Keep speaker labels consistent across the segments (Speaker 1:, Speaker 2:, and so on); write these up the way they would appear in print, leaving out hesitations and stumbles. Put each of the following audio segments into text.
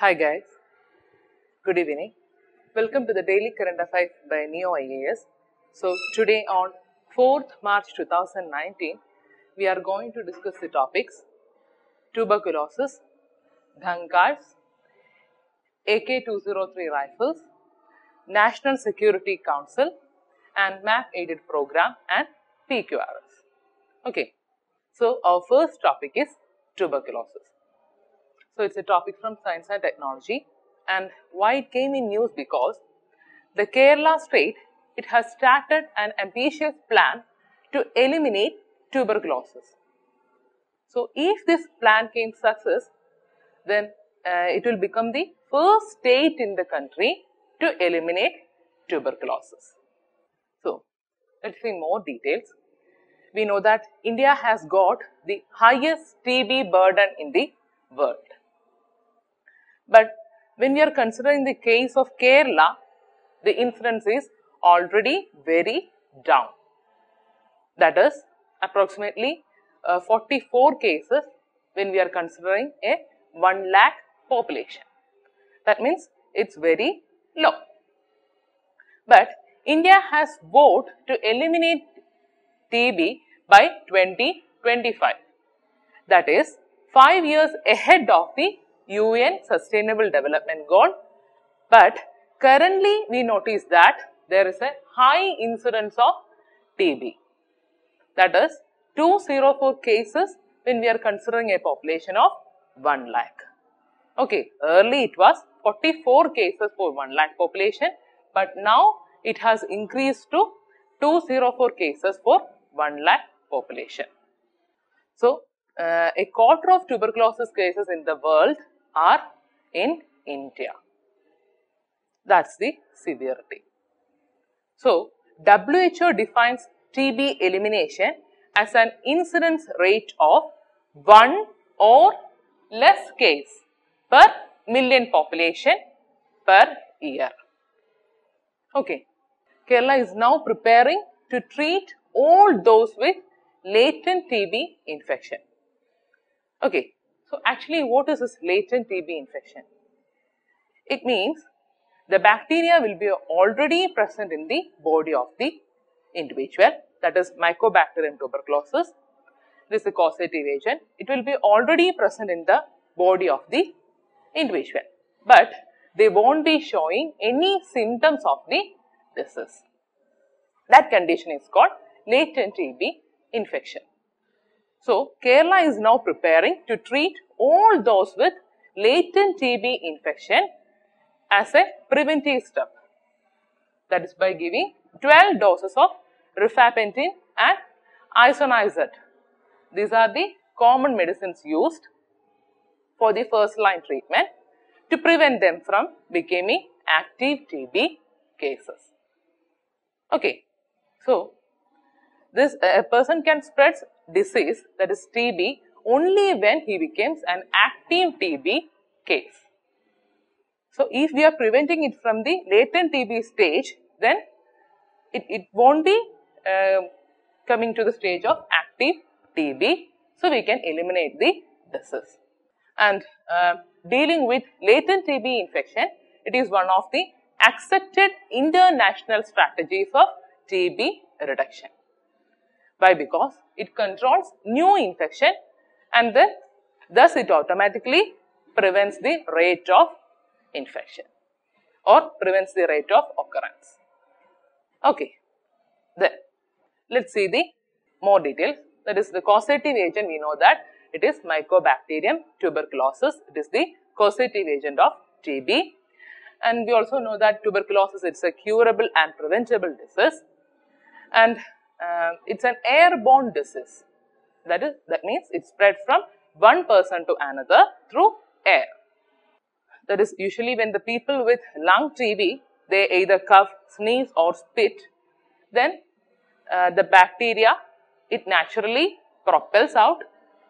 Speaker 1: Hi guys, good evening. Welcome to the Daily Current Affairs by Neo IAS. So today on 4th March 2019, we are going to discuss the topics tuberculosis, Gangas, AK-23 Rifles, National Security Council and MAP aided program and PQRS. Okay, so our first topic is tuberculosis. So it's a topic from Science and Technology, and why it came in news because the Kerala state, it has started an ambitious plan to eliminate tuberculosis. So if this plan came success, then it will become the first state in the country to eliminate tuberculosis. So let's see more details. We know that India has got the highest TB burden in the world. But when we are considering the case of Kerala, the incidence is already very down. That is approximately 44 cases when we are considering a 1 lakh population. That means it's very low. But India has vowed to eliminate TB by 2025. That is 5 years ahead of the UN Sustainable Development Goal, but currently we notice that there is a high incidence of TB. That is 204 cases when we are considering a population of 1 lakh. Okay, early it was 44 cases for 1 lakh population, but now it has increased to 204 cases for 1 lakh population. So, a quarter of tuberculosis cases in the world are in India. That's the severity. So, WHO defines TB elimination as an incidence rate of 1 or less case per million population per year. Okay. Kerala is now preparing to treat all those with latent TB infection. Okay. So, actually what is this latent TB infection? It means the bacteria will be already present in the body of the individual, that is Mycobacterium tuberculosis. This is a causative agent. It will be already present in the body of the individual, but they won't be showing any symptoms of the disease. That condition is called latent TB infection. So, Kerala is now preparing to treat all those with latent TB infection as a preventive step. That is by giving 12 doses of rifampicin and isoniazid. These are the common medicines used for the first line treatment to prevent them from becoming active TB cases. Okay. So, a person can spread disease, that is TB, only when he becomes an active TB case. So, if we are preventing it from the latent TB stage, then it won't be coming to the stage of active TB. So, we can eliminate the disease. And dealing with latent TB infection, it is one of the accepted international strategies of TB reduction. Why? Because it controls new infection and then thus it automatically prevents the rate of infection or prevents the rate of occurrence. Okay, then let's see the more details. That is the causative agent. We know that it is Mycobacterium tuberculosis. It is the causative agent of TB, and we also know that tuberculosis is a curable and preventable disease, and it's an airborne disease. That means it spread from one person to another through air. That is usually when the people with lung TB, they either cough, sneeze or spit, then the bacteria, it naturally propels out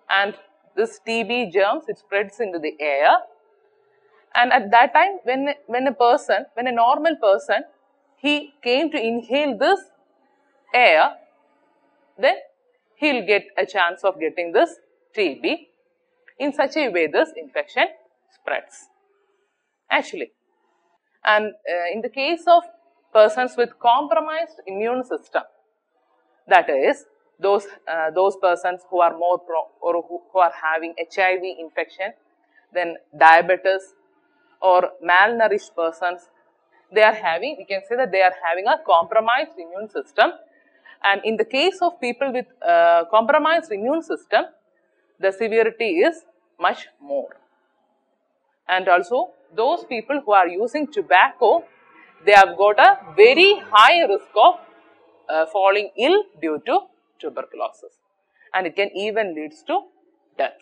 Speaker 1: and this TB germs, it spreads into the air, and at that time when a normal person, he came to inhale this air, then he will get a chance of getting this TB. In such a way, this infection spreads. actually. And in the case of persons with compromised immune system, that is those persons who are more or who are having HIV infection, then diabetes or malnourished persons, they are having, we can say that they are having a compromised immune system. And in the case of people with compromised immune system, the severity is much more. And also those people who are using tobacco, they have got a very high risk of falling ill due to tuberculosis, and it can even leads to death.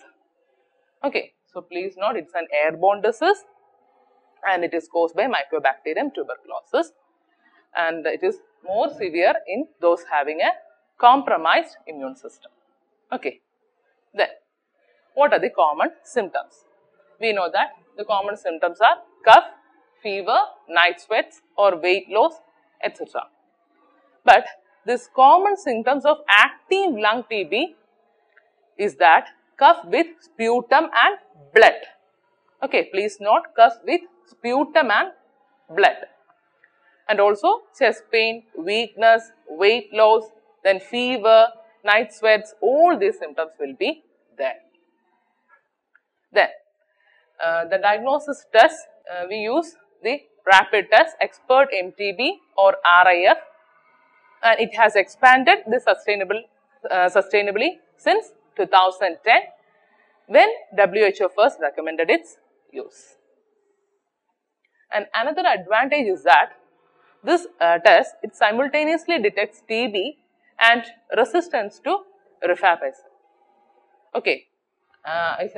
Speaker 1: Okay, so please note, it's an airborne disease and it is caused by Mycobacterium tuberculosis, and it is more severe in those having a compromised immune system. Okay, then what are the common symptoms? We know that the common symptoms are cough, fever, night sweats or weight loss, etc. But this common symptoms of active lung TB is that cough with sputum and blood. Okay, please note, cough with sputum and blood. And also chest pain, weakness, weight loss, then fever, night sweats, all these symptoms will be there. Then the diagnosis test, we use the rapid test expert MTB or RIF, and it has expanded the sustainably since 2010 when WHO first recommended its use. And another advantage is that this test, it simultaneously detects TB and resistance to rifampicin. Okay, I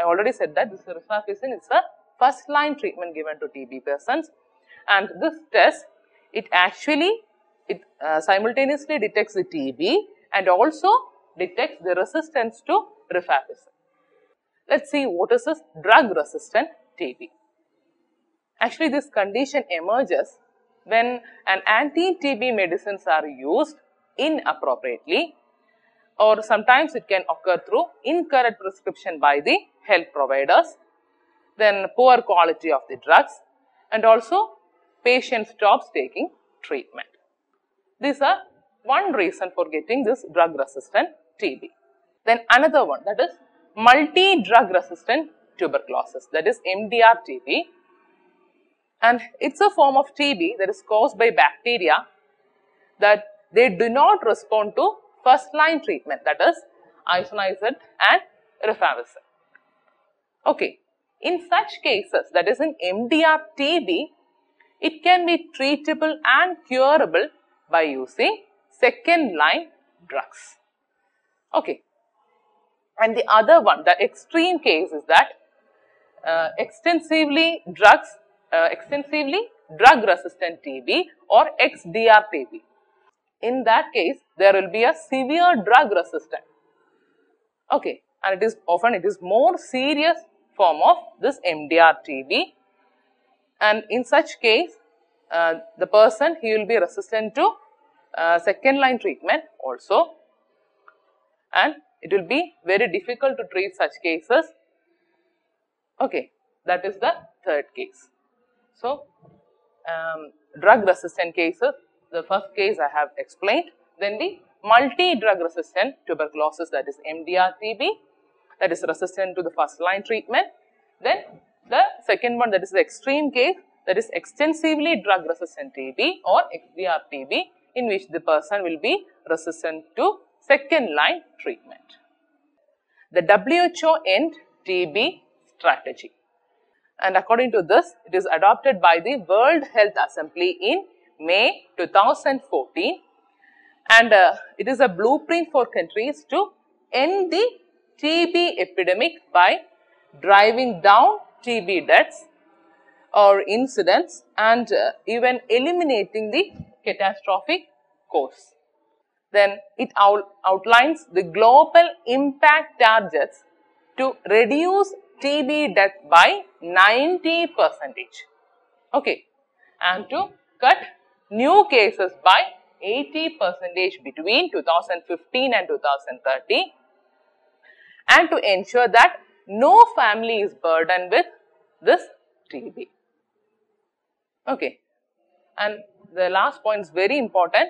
Speaker 1: already said that this rifampicin is a first line treatment given to TB persons, and this test, it simultaneously detects the TB and also detects the resistance to rifampicin. Let's see what is this drug resistant TB. Actually, this condition emerges when an anti-TB medicines are used inappropriately, or sometimes it can occur through incorrect prescription by the health providers, then poor quality of the drugs, and also patient stops taking treatment. These are one reason for getting this drug resistant TB. Then another one, that is multi-drug resistant tuberculosis, that is MDR TB, and it's a form of TB that is caused by bacteria that they do not respond to first line treatment, that is isoniazid and rifampicin. Okay, in such cases, that is in MDR TB, it can be treatable and curable by using second line drugs. Okay, and the other one, the extreme case is that extensively drug resistant TB or XDR TB. In that case, there will be a severe drug resistance. Okay, and it is more serious form of this MDR TB, and in such case, the person, he will be resistant to second line treatment also, and it will be very difficult to treat such cases. Okay, that is the third case. So, drug resistant cases, the first case I have explained, then the multi-drug resistant tuberculosis, that is MDR TB, that is resistant to the first line treatment. Then the second one, that is the extreme case, that is extensively drug resistant TB or XDR TB, in which the person will be resistant to second line treatment. The WHO end TB strategy, and according to this, it is adopted by the World Health Assembly in May 2014, and it is a blueprint for countries to end the TB epidemic by driving down TB deaths or incidents and even eliminating the catastrophic cause. Then it outlines the global impact targets to reduce TB death by 90%. Okay, and to cut new cases by 80% between 2015 and 2030, and to ensure that no family is burdened with this TB. Okay. And the last point is very important.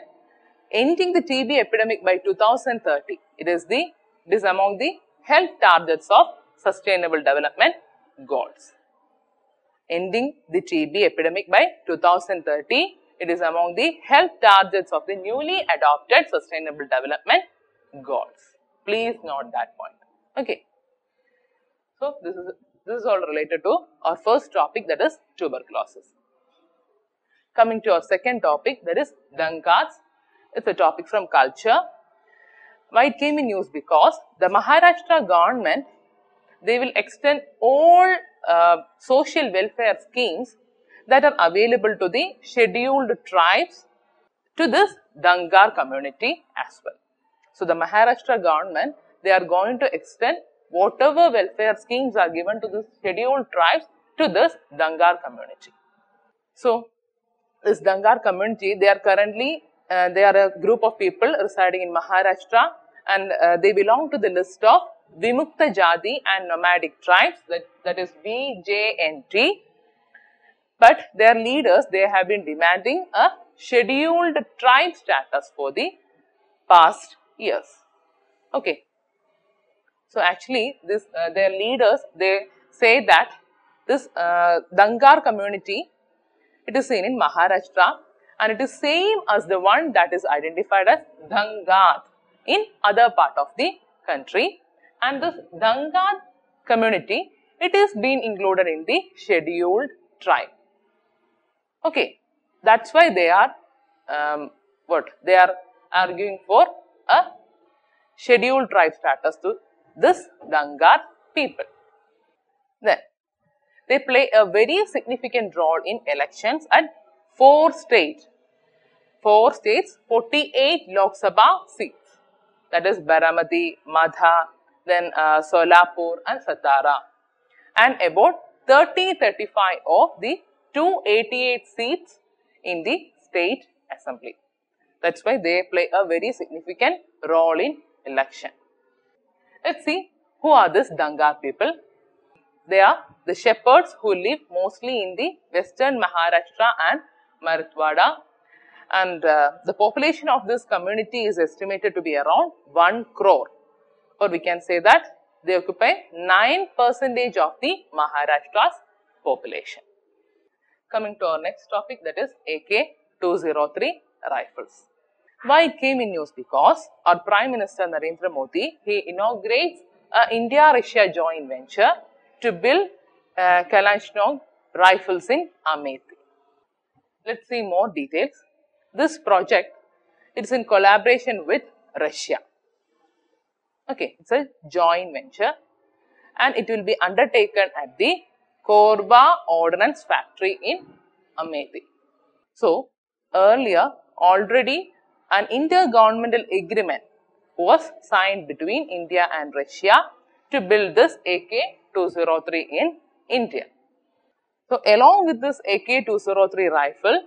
Speaker 1: Ending the TB epidemic by 2030. It is among the health targets of Sustainable Development Goals. Ending the TB epidemic by 2030. It is among the health targets of the newly adopted Sustainable Development Goals. Please note that point. Okay. So, this is all related to our first topic, that is tuberculosis. Coming to our second topic, that is Gangas. It's a topic from culture. Why it came in news? Because the Maharashtra government, they will extend all social welfare schemes that are available to the scheduled tribes to this Dunga community as well. So, the Maharashtra government, they are going to extend whatever welfare schemes are given to the scheduled tribes to this Dunga community. So, this Dunga community, they are currently, they are a group of people residing in Maharashtra, and they belong to the list of Vimukta Jadi and nomadic tribes, that is VJNT. But their leaders, they have been demanding a scheduled tribe status for the past years. Okay. So, actually, this their leaders, they say that this Dunga community, it is seen in Maharashtra, and it is same as the one that is identified as Gangas in other part of the country. And this Dunga community, it is being included in the scheduled tribe. Okay, that's why they are they are arguing for a scheduled tribe status to this Dunga people. Then they play a very significant role in elections at 4 states, 48 Lok Sabha seats, that is Baramati, Madha, then Solapur and Satara, and about 30-35 of the 288 seats in the state assembly. That's why they play a very significant role in election. Let's see who are these Dunga people. They are the shepherds who live mostly in the western Maharashtra and Marathwada, and the population of this community is estimated to be around 1 crore, or we can say that they occupy 9% of the Maharashtra's population. Coming to our next topic, that is AK-203 rifles. Why it came in news? Because our Prime Minister Narendra Modi, he inaugurates a India-Russia joint venture to build Kalashnikov rifles in Amethi. Let's see more details. This project, it's in collaboration with Russia. Okay, it's a joint venture, and it will be undertaken at the Korba Ordnance Factory in Amethi. So, earlier already an intergovernmental agreement was signed between India and Russia to build this AK-203 in India. So, along with this AK-203 rifle,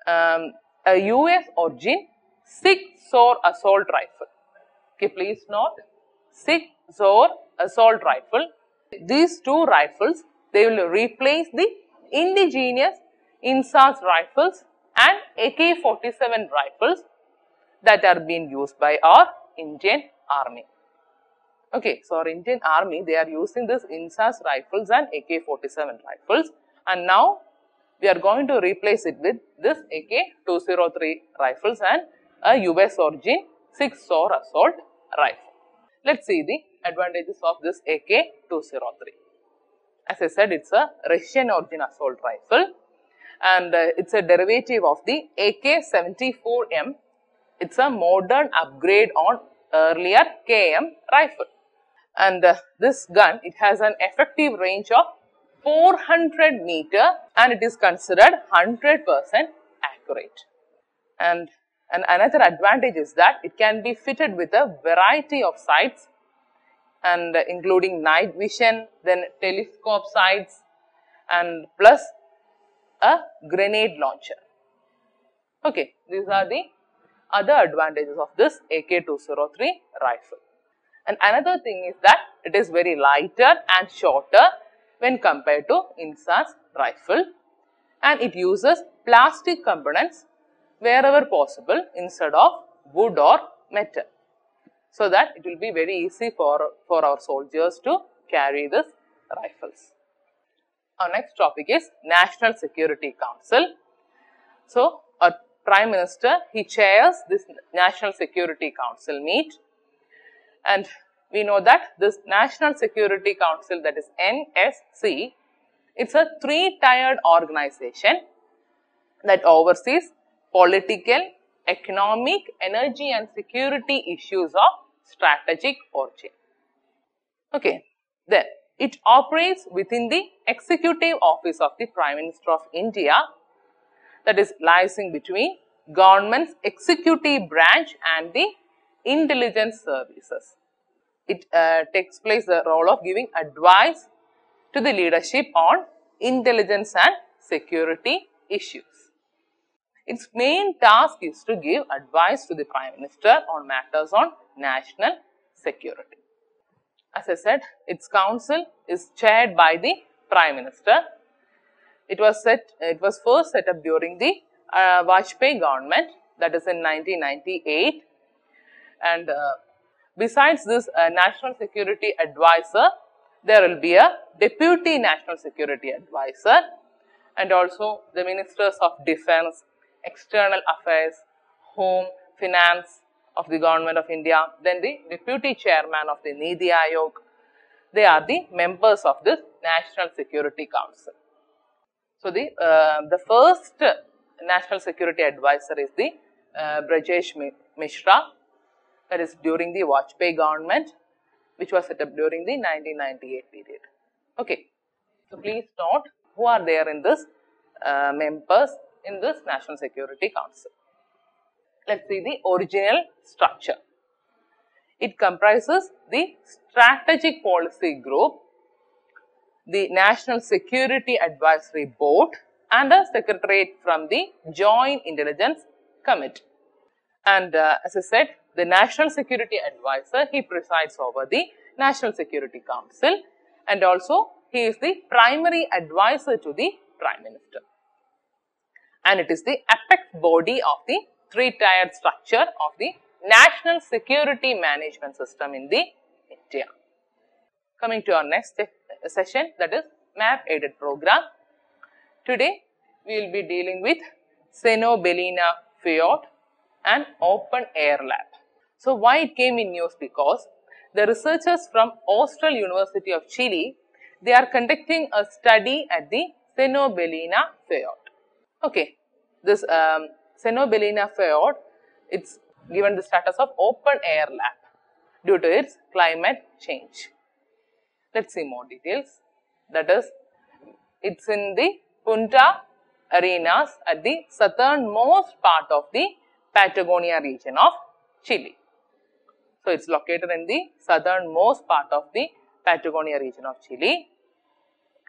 Speaker 1: a US origin 6-bore assault rifle. Okay, please note 6-bore assault rifle. These two rifles, they will replace the indigenous INSAS rifles and AK-47 rifles that are being used by our Indian Army. Okay, so our Indian Army, they are using this INSAS rifles and AK-47 rifles, and now we are going to replace it with this AK-203 rifles and a US origin 6-bore assault rifle. Let's see the advantages of this AK-203. As I said, it's a Russian origin assault rifle, and it's a derivative of the AK-74M. It's a modern upgrade on earlier KM rifle. And this gun, it has an effective range of 400 meter, and it is considered 100% accurate. And another advantage is that it can be fitted with a variety of sights, and including night vision, then telescope sights, and plus a grenade launcher. Okay, these are the other advantages of this AK-203 rifle. And another thing is that it is very lighter and shorter when compared to INSA's rifle, and it uses plastic components wherever possible instead of wood or metal, so that it will be very easy for our soldiers to carry these rifles. Our next topic is National Security Council. So, our Prime Minister, he chairs this National Security Council meet, and we know that this National Security Council, that is NSC, it's a three-tiered organization that oversees political, economic, energy and security issues of strategic origin. Okay, then it operates within the Executive Office of the Prime Minister of India, that is liaising between government's executive branch and the intelligence services. It takes place the role of giving advice to the leadership on intelligence and security issues. Its main task is to give advice to the Prime Minister on matters on national security. As I said, its council is chaired by the Prime Minister. It was first set up during the Vajpayee government, that is in 1998, and besides this National Security Advisor, there will be a Deputy National Security Advisor, and also the Ministers of Defence, External Affairs, Home, Finance of the Government of India, then the Deputy Chairman of the Niti Aayog. They are the members of this National Security Council. So, the first National Security Advisor is the Brajesh Mishra, that is during the Vajpayee government, which was set up during the 1998 period. Okay. So, please note who are there in this members in this National Security Council. Let us see the original structure. It comprises the Strategic Policy Group, the National Security Advisory Board, and a Secretariat from the Joint Intelligence Committee. And as I said, the National Security Advisor, he presides over the National Security Council, and also he is the primary advisor to the Prime Minister. And it is the apex body of the three-tiered structure of the National Security Management System in the India. Coming to our next session, that is MAP aided program. Today we will be dealing with Cenobelina fjord and open air lab. So why it came in news? Because the researchers from Austral University of Chile, they are conducting a study at the Cenobelina fjord. Okay, this Cenobelina fjord, it's given the status of open air lab due to its climate change. Let's see more details. That is, it's in the Punta Arenas at the southernmost part of the Patagonia region of Chile. So, it's located in the southernmost part of the Patagonia region of Chile.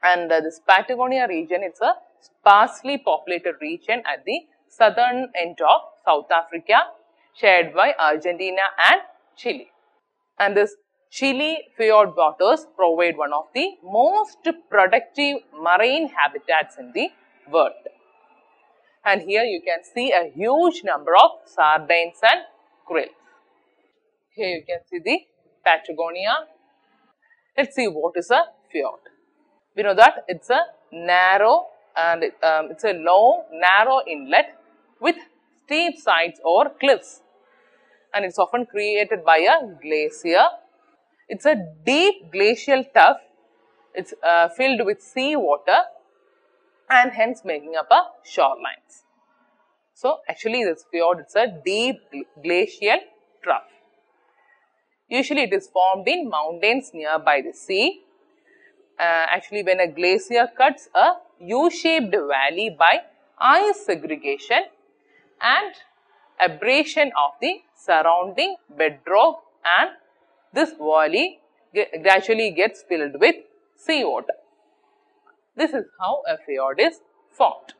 Speaker 1: And this Patagonia region, it's a sparsely populated region at the southern end of South Africa, shared by Argentina and Chile. And this Chile fjord waters provide one of the most productive marine habitats in the world. And here you can see a huge number of sardines and krill. Here you can see the Patagonia. Let's see what is a fjord. We know that it's a narrow and it's a long, narrow inlet with steep sides or cliffs, and it's often created by a glacier. It's a deep glacial tuff. It's filled with sea water and hence making up a shorelines. So, actually this fjord, it's a deep glacial trough. Usually it is formed in mountains nearby the sea. Actually, when a glacier cuts a U-shaped valley by ice segregation and abrasion of the surrounding bedrock, and this valley gradually gets filled with seawater. This is how a fjord is formed.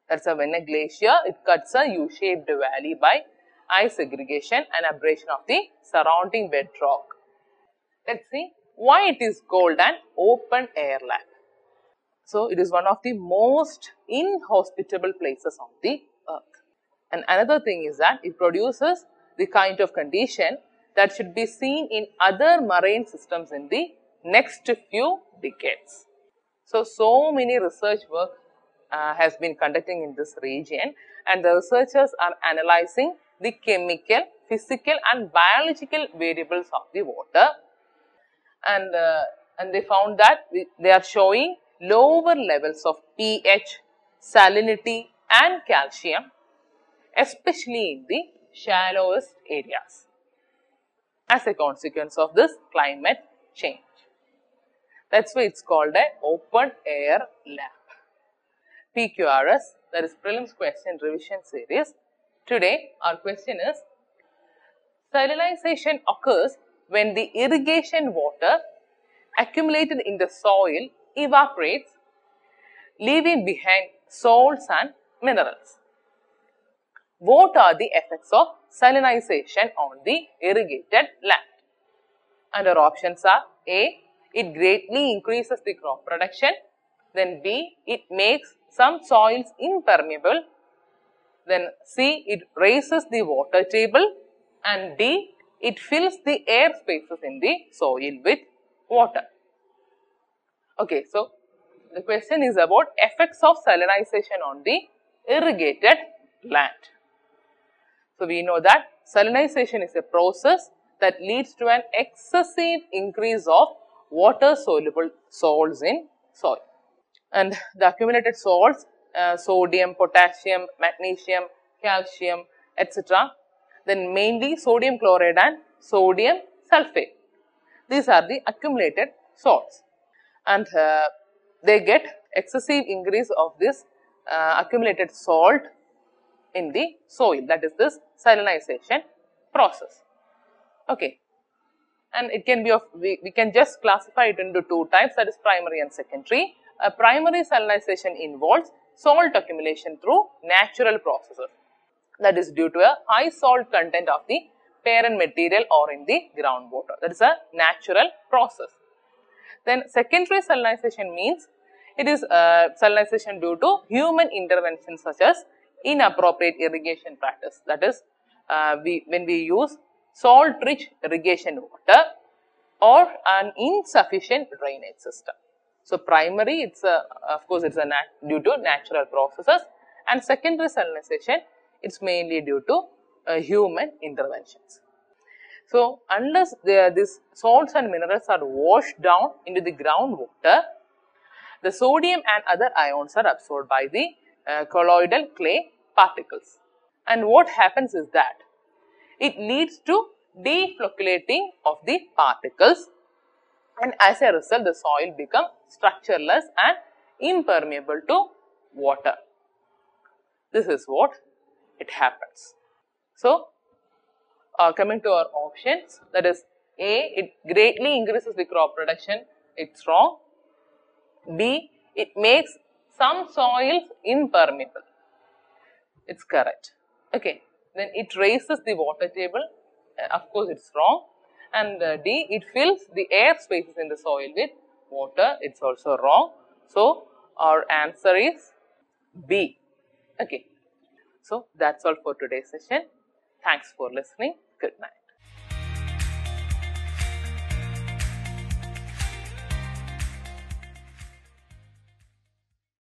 Speaker 1: That's when a glacier, it cuts a U-shaped valley by ice segregation and abrasion of the surrounding bedrock. Let's see why it is called an open air lab. So it is one of the most inhospitable places on the earth. And another thing is that it produces the kind of condition that should be seen in other marine systems in the next few decades. So many research work has been conducting in this region, and the researchers are analyzing the chemical, physical and biological variables of the water, and they found that they are showing lower levels of pH, salinity and calcium, especially in the shallowest areas, as a consequence of this climate change. That's why it's called an open air lab. PQRS, that is Prelims Question Revision Series. Today our question is, salinization occurs when the irrigation water accumulated in the soil evaporates, leaving behind salts and minerals. What are the effects of salinization on the irrigated land? And our options are A, it greatly increases the crop production, then B, it makes some soils impermeable, then C, it raises the water table, and D, it fills the air spaces in the soil with water. Okay, so the question is about effects of salinization on the irrigated land. So we know that salinization is a process that leads to an excessive increase of water soluble salts in soil, and the accumulated salts, sodium, potassium, magnesium, calcium, etc. Then mainly sodium chloride and sodium sulfate. These are the accumulated salts, and they get excessive increase of this accumulated salt in the soil, that is this salinization process. Okay, and it can be of, we can just classify it into two types, that is primary and secondary. Primary salinization involves salt accumulation through natural processes, that is due to a high salt content of the parent material or in the groundwater. That is a natural process. Then secondary salinization means it is salinization due to human intervention such as inappropriate irrigation practice, that is when we use salt rich irrigation water or an insufficient drainage system. So primary, it's of course it's due to natural processes, and secondary salinization, it's mainly due to human interventions. So unless these salts and minerals are washed down into the groundwater, the sodium and other ions are absorbed by the colloidal clay particles. And what happens is that it leads to deflocculating of the particles, and as a result the soil becomes structureless and impermeable to water. This is what it happens. So coming to our options, that is A, it greatly increases the crop production, it's wrong. B, it makes some soils impermeable, it's correct. Okay, then it raises the water table, of course it's wrong. And D, it fills the air spaces in the soil with water, it's also wrong. So our answer is B. Okay, so that's all for today's session. Thanks for listening. Good night.